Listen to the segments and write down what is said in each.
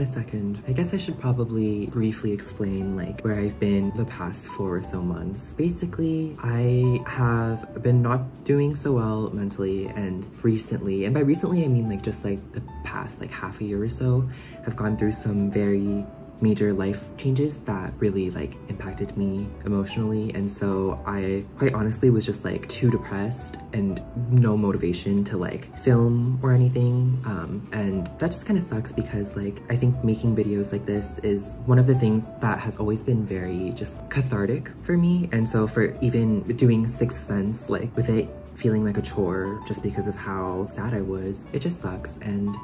a second. I guess I should probably briefly explain like where I've been the past 4 or so months. Basically, I have been not doing so well mentally, and recently, and by recently I mean like just like the past like half a year or so, have gone through some very major life changes that really like impacted me emotionally. And so I quite honestly was just like too depressed and no motivation to like film or anything, and that just kind of sucks because like I think making videos like this is one of the things that has always been very just cathartic for me. And so for even doing Sixth Sense like with it feeling like a chore just because of how sad I was, it just sucks. And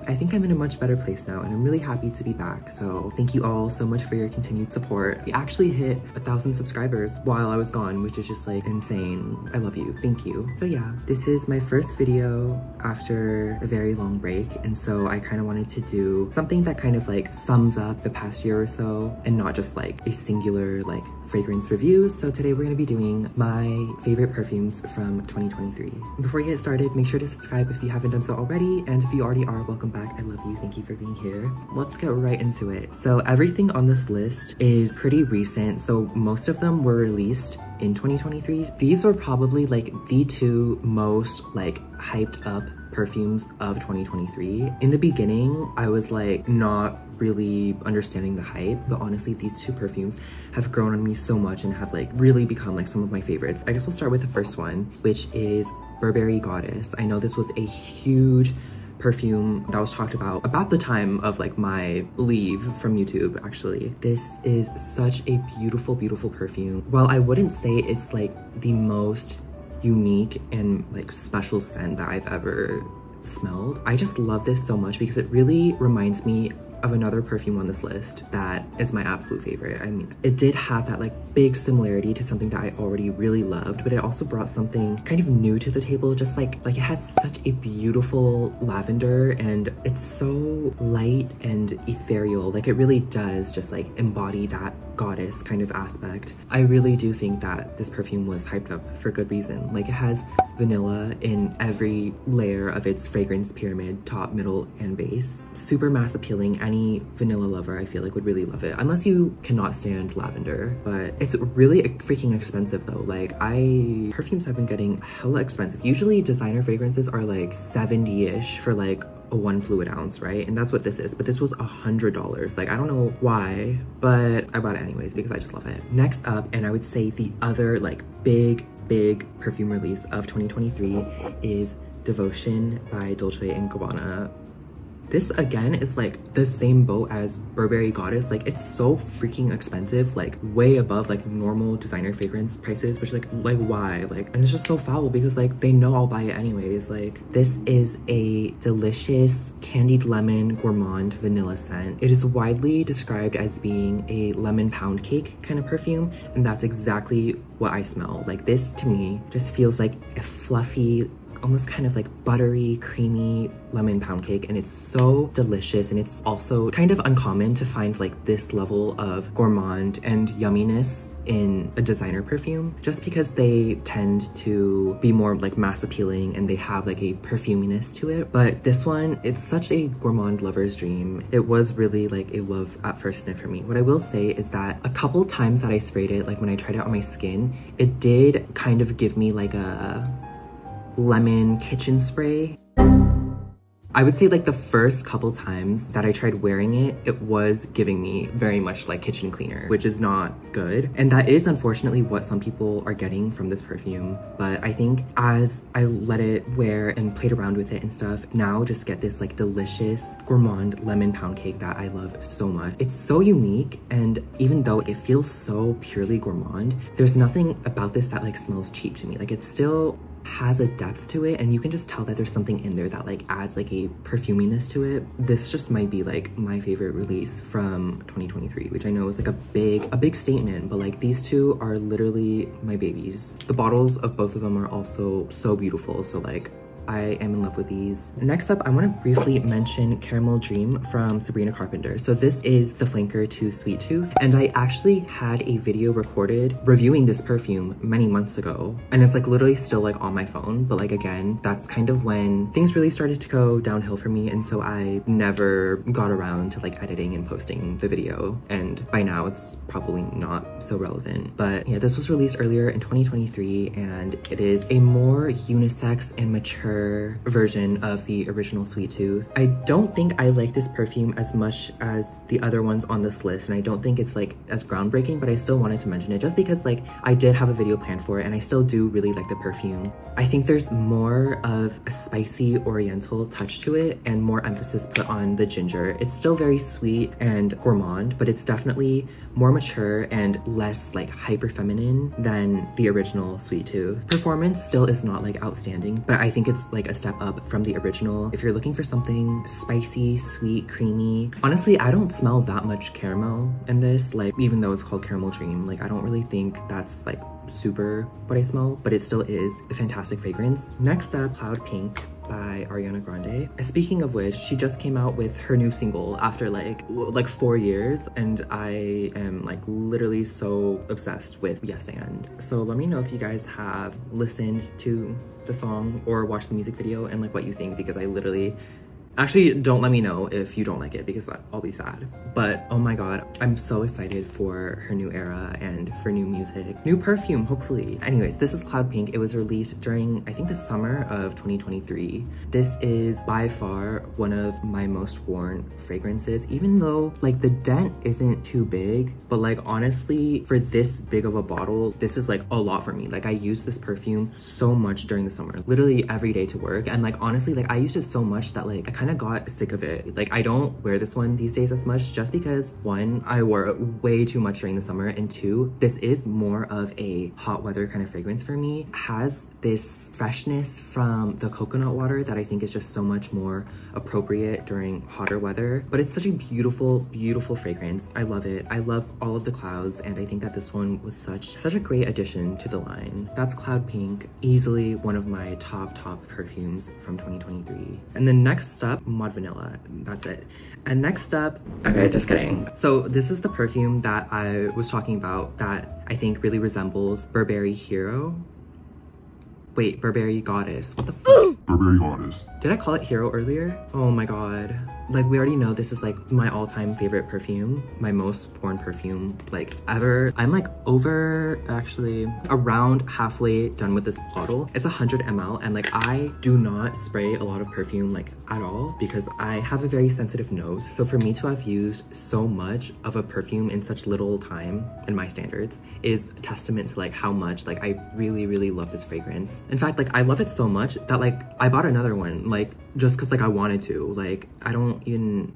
I think I'm in a much better place now, and I'm really happy to be back. So thank you all so much for your continued support. We actually hit 1,000 subscribers while I was gone, which is just like insane. I love you. Thank you. So yeah, this is my first video after a very long break. And so I kind of wanted to do something that kind of like sums up the past year or so and not just like a singular like fragrance review. So today we're gonna be doing my favorite perfumes from 2023. Before you get started, make sure to subscribe if you haven't done so already. And if you already are, welcome back. I love you. Thank you for being here. Let's get right into it. So everything on this list is pretty recent. So most of them were released in 2023. These were probably like the 2 most like hyped up perfumes of 2023. In the beginning, I was like not really understanding the hype, but honestly these 2 perfumes have grown on me so much and have like really become like some of my favorites. I guess we'll start with the first one, which is Burberry Goddess. I know this was a huge perfume that was talked about the time of like my leave from YouTube actually. This is such a beautiful, beautiful perfume. While I wouldn't say it's like the most unique and like special scent that I've ever smelled, I just love this so much because it really reminds me of another perfume on this list that is my absolute favorite. I mean, it did have that like big similarity to something that I already really loved, but it also brought something kind of new to the table. Just like it has such a beautiful lavender, and it's so light and ethereal. Like it really does just like embody that goddess kind of aspect. I really do think that this perfume was hyped up for good reason. Like it has vanilla in every layer of its fragrance pyramid, top, middle, and base. Super mass appealing. Any vanilla lover I feel like would really love it, unless you cannot stand lavender. But it's really freaking expensive though. Like perfumes have been getting hella expensive. Usually designer fragrances are like 70-ish for like a 1 fluid ounce, right? And that's what this is, but this was $100. Like I don't know why, but I bought it anyways because I just love it. Next up, and I would say the other like big perfume release of 2023 is Devotion by Dolce & Gabbana. This again is like the same boat as Burberry Goddess. Like it's so freaking expensive, like way above like normal designer fragrance prices, which like why? Like, and it's just so foul because like they know I'll buy it anyways. Like this is a delicious candied lemon gourmand vanilla scent. It is widely described as being a lemon pound cake kind of perfume, and that's exactly what I smell. Like this to me just feels like a fluffy, almost kind of like buttery, creamy lemon pound cake, and it's so delicious. And it's also kind of uncommon to find like this level of gourmand and yumminess in a designer perfume, just because they tend to be more like mass appealing and they have like a perfuminess to it. But this one, it's such a gourmand lover's dream. It was really like a love at first sniff for me. What I will say is that a couple times that I sprayed it, like when I tried it on my skin, it did kind of give me like a lemon kitchen spray. I would say like the first couple times that I tried wearing it, it was giving me very much like kitchen cleaner, which is not good. And that is unfortunately what some people are getting from this perfume. But I think as I let it wear and played around with it and stuff, now just get this like delicious gourmand lemon pound cake that I love so much. It's so unique, and even though it feels so purely gourmand, there's nothing about this that like smells cheap to me. Like it still has a depth to it, and you can just tell that there's something in there that like adds like a perfuminess to it. This just might be like my favorite release from 2023, which I know is like a big statement, but like these 2 are literally my babies. The bottles of both of them are also so beautiful, so like I am in love with these. Next up, I want to briefly mention Caramel Dream from Sabrina Carpenter. So this is the flanker to Sweet Tooth, and I actually had a video recorded reviewing this perfume many months ago, and it's like literally still like on my phone, but like again, that's kind of when things really started to go downhill for me, and so I never got around to like editing and posting the video, and by now it's probably not so relevant. But yeah, this was released earlier in 2023, and it is a more unisex and mature version of the original Sweet Tooth. I don't think I like this perfume as much as the other ones on this list, and I don't think it's like as groundbreaking, but I still wanted to mention it just because like I did have a video planned for it, and I still do really like the perfume. I think there's more of a spicy oriental touch to it and more emphasis put on the ginger. It's still very sweet and gourmand, but it's definitely more mature and less like hyper feminine than the original Sweet Tooth. Performance still is not like outstanding, but I think it's like a step up from the original. If you're looking for something spicy, sweet, creamy, honestly, I don't smell that much caramel in this, like even though it's called Caramel Dream, like I don't really think that's like super what I smell, but it still is a fantastic fragrance. Next up, Cloud Pink by Ariana Grande. Speaking of which, she just came out with her new single after like 4 years, and I am like literally so obsessed with Yes And. So let me know if you guys have listened to the song or watched the music video and like what you think, because I literally actually, don't let me know if you don't like it because I'll be sad. But oh my god, I'm so excited for her new era and for new music. New perfume, hopefully. Anyways, this is Cloud Pink. It was released during, I think, the summer of 2023. This is by far one of my most worn fragrances, even though like the dent isn't too big. But like honestly, for this big of a bottle, this is like a lot for me. Like I used this perfume so much during the summer, literally every day to work. And like honestly, like I used it so much that like I kind of got sick of it. Like I don't wear this one these days as much just because one, I wore it way too much during the summer, and two, this is more of a hot weather kind of fragrance for me. It has this freshness from the coconut water that I think is just so much more appropriate during hotter weather, but it's such a beautiful, beautiful fragrance. I love it. I love all of the clouds, and I think that this one was such a great addition to the line. That's Cloud Pink, easily one of my top perfumes from 2023. And then next up, Mod Vanilla. That's it. And next up, okay, just kidding. So this is the perfume that I was talking about that I think really resembles Burberry Hero. Wait, Burberry Goddess. What the fuck? Burberry Goddess. Did I call it Hero earlier? Oh my god. Like we already know this is like my all-time favorite perfume, my most worn perfume like ever. I'm like actually around halfway done with this bottle. It's 100 ml, and like I do not spray a lot of perfume like at all because I have a very sensitive nose. So for me to have used so much of a perfume in such little time in my standards is a testament to like how much like I really love this fragrance. In fact, like I love it so much that like I bought another one like just because like I wanted to. Like I don't even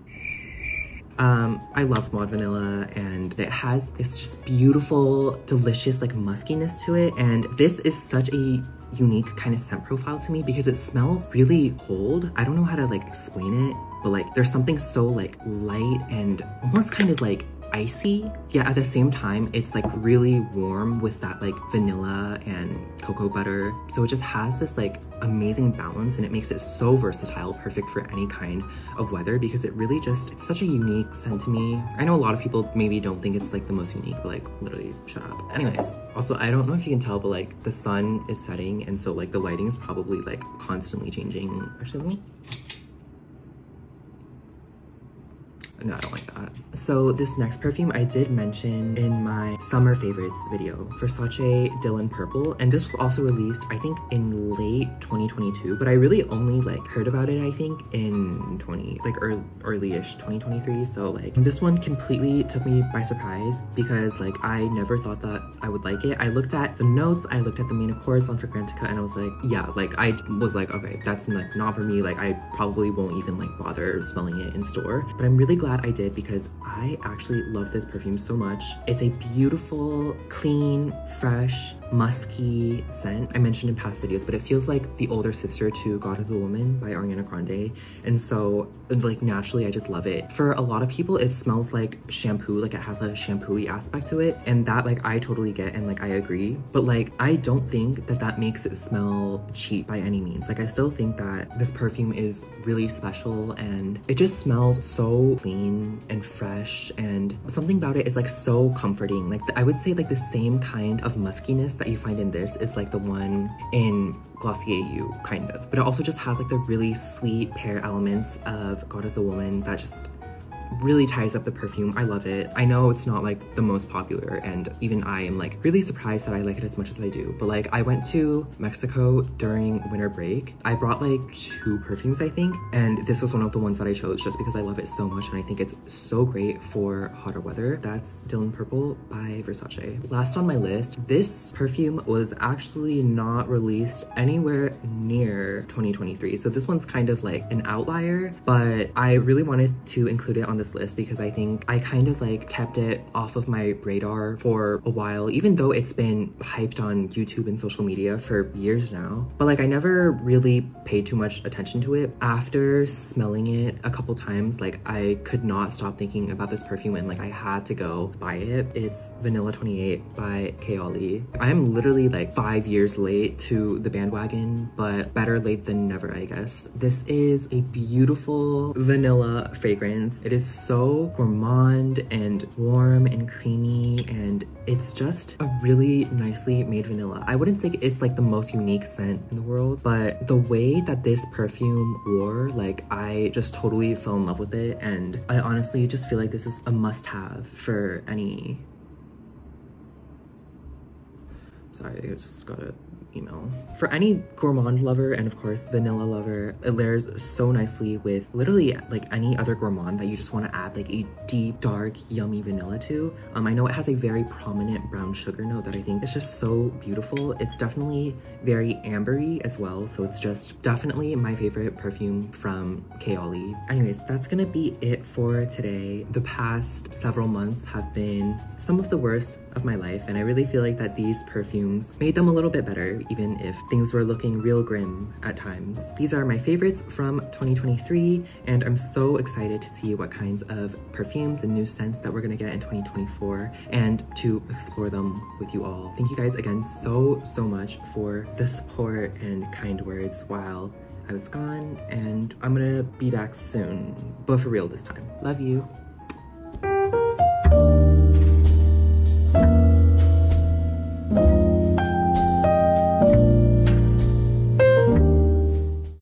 I love Mod Vanilla, and it has this just beautiful, delicious like muskiness to it, and this is such a unique kind of scent profile to me because it smells really cold. I don't know how to like explain it, but like there's something so like light and almost kind of like icy, yet at the same time it's like really warm with that like vanilla and cocoa butter. So it just has this like amazing balance, and it makes it so versatile, perfect for any kind of weather, because it really just, it's such a unique scent to me. I know a lot of people maybe don't think it's like the most unique, but like literally shut up. Anyways, also I don't know if you can tell, but like the sun is setting, and so like the lighting is probably like constantly changing. Actually, let me no, I don't like that. So this next perfume I did mention in my summer favorites video, Versace Dylan Purple, and this was also released I think in late 2022, but I really only like heard about it I think in early-ish 2023. So like this one completely took me by surprise because like I never thought that I would like it. I looked at the notes, I looked at the main accords on Fragrantica, and I was like, yeah, like I was like, okay, that's like not for me. Like I probably won't even like bother smelling it in store, but I'm really glad glad I did because I actually love this perfume so much. It's a beautiful, clean, fresh, musky scent. I mentioned in past videos, but it feels like the older sister to God is a Woman by Ariana Grande. And so like naturally I just love it. For a lot of people it smells like shampoo, like it has a shampoo-y aspect to it, and that like I totally get and like I agree, but like I don't think that that makes it smell cheap by any means. Like I still think that this perfume is really special and it just smells so clean and fresh, and something about it is like so comforting. Like I would say like the same kind of muskiness that you find in this is like the one in Glossier You, kind of, but it also just has like the really sweet pear elements of God is a Woman that just really ties up the perfume. I love it. I know it's not like the most popular, and even I am like really surprised that I like it as much as I do, but like I went to Mexico during winter break. I brought like 2 perfumes I think, and this was one of the ones that I chose just because I love it so much and I think it's so great for hotter weather. That's Dylan Purple by Versace. Last on my list, this perfume was actually not released anywhere near 2023, so this one's kind of like an outlier, but I really wanted to include it on this list because I think I kind of like kept it off of my radar for a while, even though it's been hyped on YouTube and social media for years now, but like I never really paid too much attention to it. After smelling it a couple times, like I could not stop thinking about this perfume and like I had to go buy it. It's Vanilla 28 by Kayali. I'm literally like 5 years late to the bandwagon, but better late than never, I guess. This is a beautiful vanilla fragrance. It is so gourmand and warm and creamy, and it's just a really nicely made vanilla. I wouldn't say it's like the most unique scent in the world, but the way that this perfume wore, like I just totally fell in love with it, and I honestly just feel like this is a must-have for any... Sorry, I just got a email. For any gourmand lover and of course vanilla lover, it layers so nicely with literally like any other gourmand that you just want to add like a deep, dark, yummy vanilla to. I know it has a very prominent brown sugar note that I think is just so beautiful. It's definitely very ambery as well, so it's just definitely my favorite perfume from Kayali. Anyways, that's gonna be it for today. The past several months have been some of the worst of my life, and I really feel like that these perfumes made them a little bit better, even if things were looking real grim at times. These are my favorites from 2023, and I'm so excited to see what kinds of perfumes and new scents that we're gonna get in 2024 and to explore them with you all. Thank you guys again so much for the support and kind words while I was gone, and I'm gonna be back soon, but for real this time. Love you.